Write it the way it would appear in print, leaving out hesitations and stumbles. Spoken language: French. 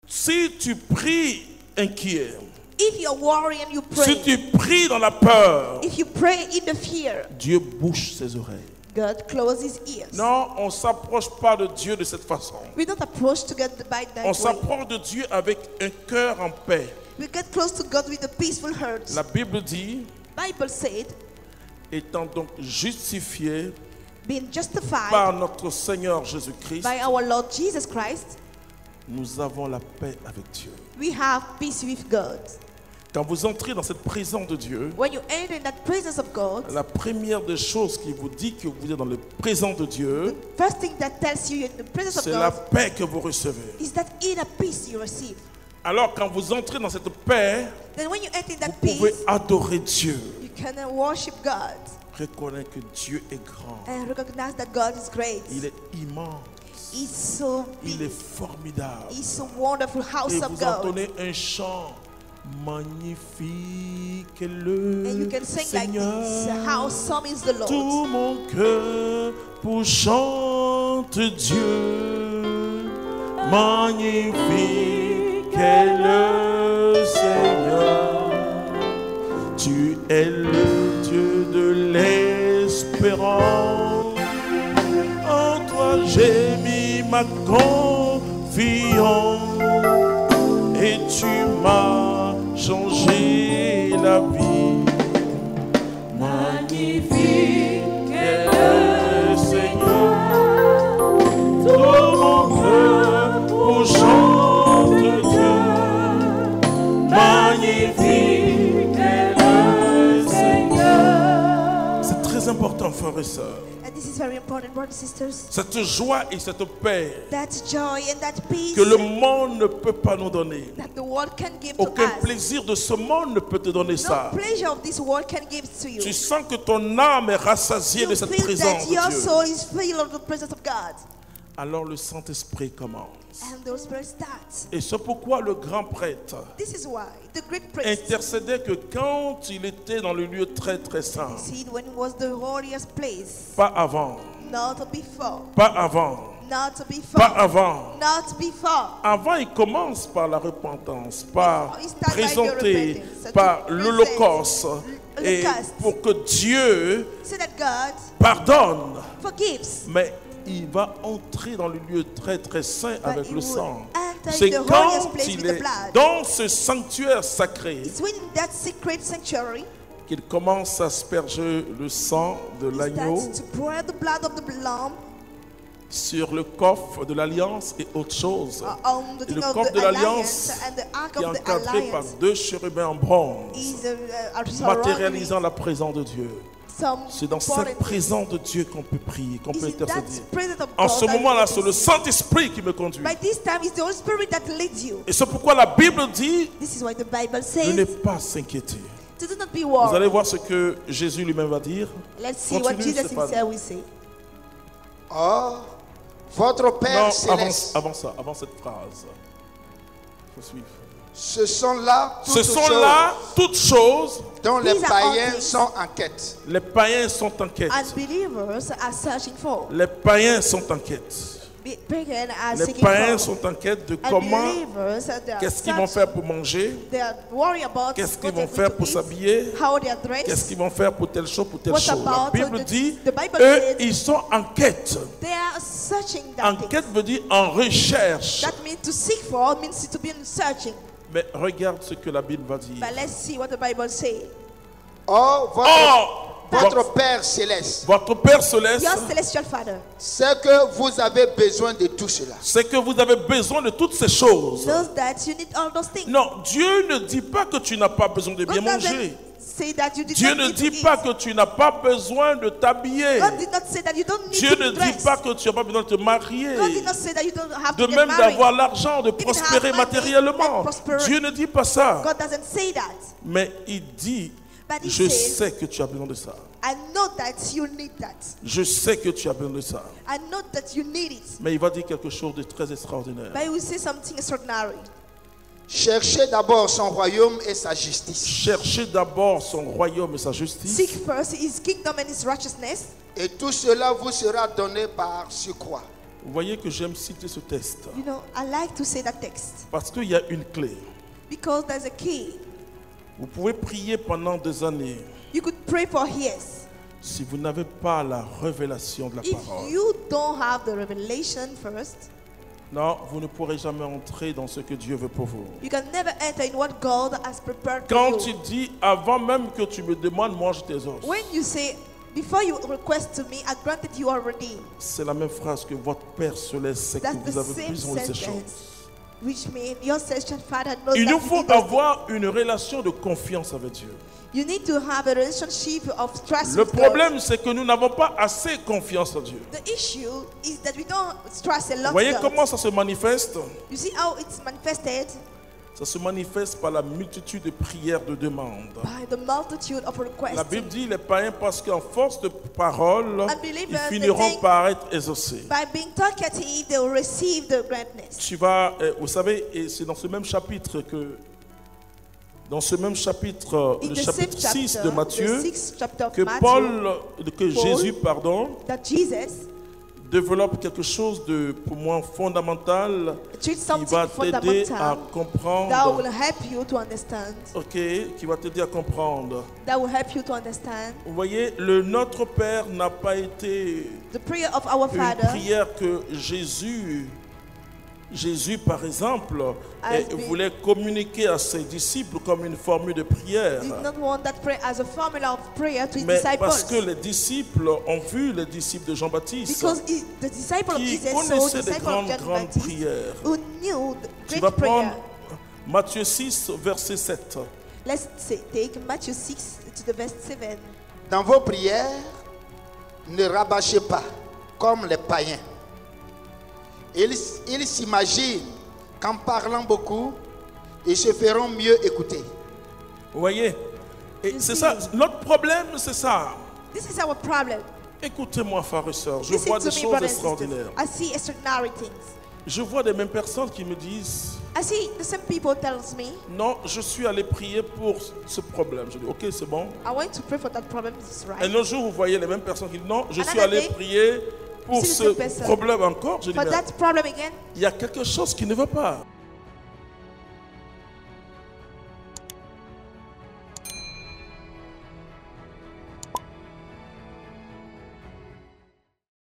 Si tu pries inquiet, if you're worried and you pray, si tu pries dans la peur, if you pray in the fear, Dieu bouche ses oreilles. God closes his ears. Non, on ne s'approche pas de Dieu de cette façon. We don't approach to God by that On way. s'approche de Dieu avec un cœur en paix. We get close to God with a peaceful heart. La Bible dit, Bible said, étant donc justifiés being justified par notre Seigneur Jésus-Christ, by our Lord Jesus Christ, nous avons la paix avec Dieu. we have peace with God. Quand vous entrez dans cette présence de Dieu, When you enter in that presence of God, la première des choses qui vous dit que vous êtes dans la présence de Dieu, first thing that tells you you're in the presence of c'est la God paix que vous recevez. is that inner peace you receive. Alors quand vous entrez dans cette paix, Then when you enter in vous that pouvez peace, adorer Dieu. you can worship God Reconnaître que Dieu est grand. and recognize that God is great. Il est immense. He's so Il big. est formidable. He's so wonderful house Et of vous God. entonnez un chant. Magnifique est le And you can sing like Seigneur. this. How awesome is the Lord. Tout mon cœur pour chante Dieu. Magnifique est le Seigneur. Tu es le Dieu de l'espérance. En toi j'ai mis ma confiance. Et tu m'as changé la vie. Magnifique est le Seigneur. Tout mon cœur pour chanter Dieu. Magnifique est le Seigneur. C'est très important, frères et sœurs. And this is very important, brothers and sisters. Cette joie et cette paix That joy and that peace que le monde ne peut pas nous donner. that the world can give to Aucun us. plaisir de ce monde ne peut te donner ça. No pleasure of this world can give to you. Tu sens que ton âme est rassasiée You de cette feel présence that de your Dieu. soul is filled of the presence of God. Alors le Saint-Esprit commence. And the Spirit starts. Et c'est pourquoi le grand prêtre This is why the great priest intercédait que quand il était dans le lieu très très saint, said when it was the holiest place, pas avant, not before, pas avant, not pas before, avant. not before. Avant, il commence par la repentance, par He starts by the présenter, repentance, par to l'Holocauste, et Holocauste. pour que Dieu So that God pardonne. forgives. Mais il va entrer dans le lieu très très saint avec he le will sang. enter C'est the holiest quand place il with the est blood. dans ce sanctuaire sacré It's within that secret sanctuary qu'il commence à asperger le sang de he l'agneau starts to pour the blood of the lamb sur le coffre de l'alliance et autre chose. on the Et thing le of coffre the de alliance l'alliance and the ark qui est of the encadré par alliance deux chérubins en bronze, is matérialisant la présence de Dieu. some C'est dans cette important présence de Dieu qu'on peut prier, qu'on things. peut Is in that intercéder. presence of En God ce that you moment-là, can c'est le see. Saint-Esprit qui me conduit. By this time, it's the Holy Spirit that leads you. Et c'est pourquoi la Bible dit This is why the Bible de ne says pas s'inquiéter. to do not be Vous allez worried. voir ce que Jésus lui-même va dire. Let's see what Continue, Jesus Stéphane. himself will say. Or, votre Père Non, céleste, avant cette phrase. Il faut suivre. ce sont là Ce toutes sont choses là toutes choses. dont les These are all païens things. sont en quête. Les païens sont en quête. Unbelievers are searching for. Les païens sont en quête. Pagan are Les seeking païens for. sont en quête de comment, Unbelievers, they are qu'est-ce qu'ils vont searching. faire pour manger, They are worried about qu'est-ce qu'ils what they're vont faire going pour to s'habiller, eat, how they are qu'est-ce dressed. qu'ils vont faire pour telle chose, pour telle What chose. La about Bible the- dit, the Bible eux, says- ils sont en quête. They are searching that En thing. quête veut dire en recherche. That means to seek for means to be searching. Mais regarde ce que la Bible va dire. But let's see what the Bible says. Or, votre Père céleste, Votre Père céleste, Your celestial Father c'est que vous avez besoin de tout cela. c'est que vous avez besoin de toutes ces choses. knows that you need all those things. Non, Dieu ne dit pas que tu n'as pas besoin de bien God manger. doesn't say that you did Dieu not ne need dit to pas eat. que tu n'as pas besoin de t'habiller. God did not say that you don't need Dieu to ne be dit dressed. pas que tu n'as pas besoin de te marier. God did not say that you don't have De to get même married. d'avoir l'argent, de Even prospérer have money matériellement. and prosper. Dieu ne dit pas ça. God doesn't say that. Mais il dit, But he je says, sais que tu as besoin de ça. I know that you need that. Je sais que tu as besoin de ça. I know that you need it. Mais il va dire quelque chose de très extraordinaire. But he will say something extraordinary. Cherchez d'abord son royaume et sa justice. Cherchez d'abord son royaume et sa justice. Seek first his kingdom and his righteousness, Et tout cela vous sera donné par surcroît. Vous voyez que j'aime citer ce texte You know, I like to say that text parce qu'il y a une clé. because there's a key. Vous pouvez prier pendant des années. You could pray for years. Si vous n'avez pas la révélation de la If parole, you don't have the revelation first, non, vous ne pourrez jamais entrer dans ce que Dieu veut pour vous. you can never enter in what God has prepared Quand for tu you. dis avant même que tu me demandes, moi je t'exauce. When you say, before you request to me, I granted you already. C'est la même phrase que votre Père céleste sait que That's vous the avez same besoin de ces choses. sentence. Which means your celestial Father knows Il that nous you faut need those avoir une relation de confiance avec Dieu. You need to have a relationship of trust Le with God. problème, c'est que nous n'avons pas assez confiance en Dieu. The issue is that we don't trust a lot Vous voyez God. comment ça se manifeste? You see how it's manifested? Ça se manifeste par la multitude de prières, de demandes. By the multitude of requests. La Bible dit les païens parce qu'en force de parole, ils Unbelievers, finiront they think- par être exaucés. By being talkative, they will receive the grandness. Tu vas, vous savez, et c'est dans ce même chapitre que, dans ce même chapitre, In le the chapitre same 6 chapter, de Matthieu, the 6th chapter of que Matthew, Jésus, pardon, that Jesus développe quelque chose de, pour moi, fondamental, treats qui something va t'aider à fundamental that will comprendre, help you to understand. ok, qui va t'aider à comprendre. That will help you to understand. Vous voyez, le Notre Père n'a pas été The prayer of our une Father prière que Jésus, par exemple, Has been- voulait communiquer à ses disciples comme une formule de prière. did not want that prayer as a formula of prayer to his Mais disciples. parce que les disciples ont vu les disciples de Jean-Baptiste Because the disciple of qui Jesus saw the connaissaient des disciple of grandes, John grandes Baptist prières. who knew the Tu great vas prayer. prendre Matthieu 6, verset 7. Let's take Matthew 6 to the verse 7. Dans vos prières, ne rabâchez pas comme les païens. Ils s'imaginent qu'en parlant beaucoup, ils se feront mieux écouter. Vous voyez? Et You c'est see. ça, notre problème, c'est ça. This is our problem. Écoutez-moi, frères et sœurs, je Listen vois to des me, choses brothers and sisters. extraordinaires. I see extraordinary things. Je vois des mêmes personnes qui me disent, I see the same people tells me, non, je suis allé prier pour ce problème. Je dis, ok, c'est bon. I want to pray for that problem. This is Un right. autre jour, vous voyez les mêmes personnes qui disent, non, je suis Another allé day, prier pour you see the ce same person. problème encore. Je dis, For mais that problem again, il y a quelque chose qui ne va pas.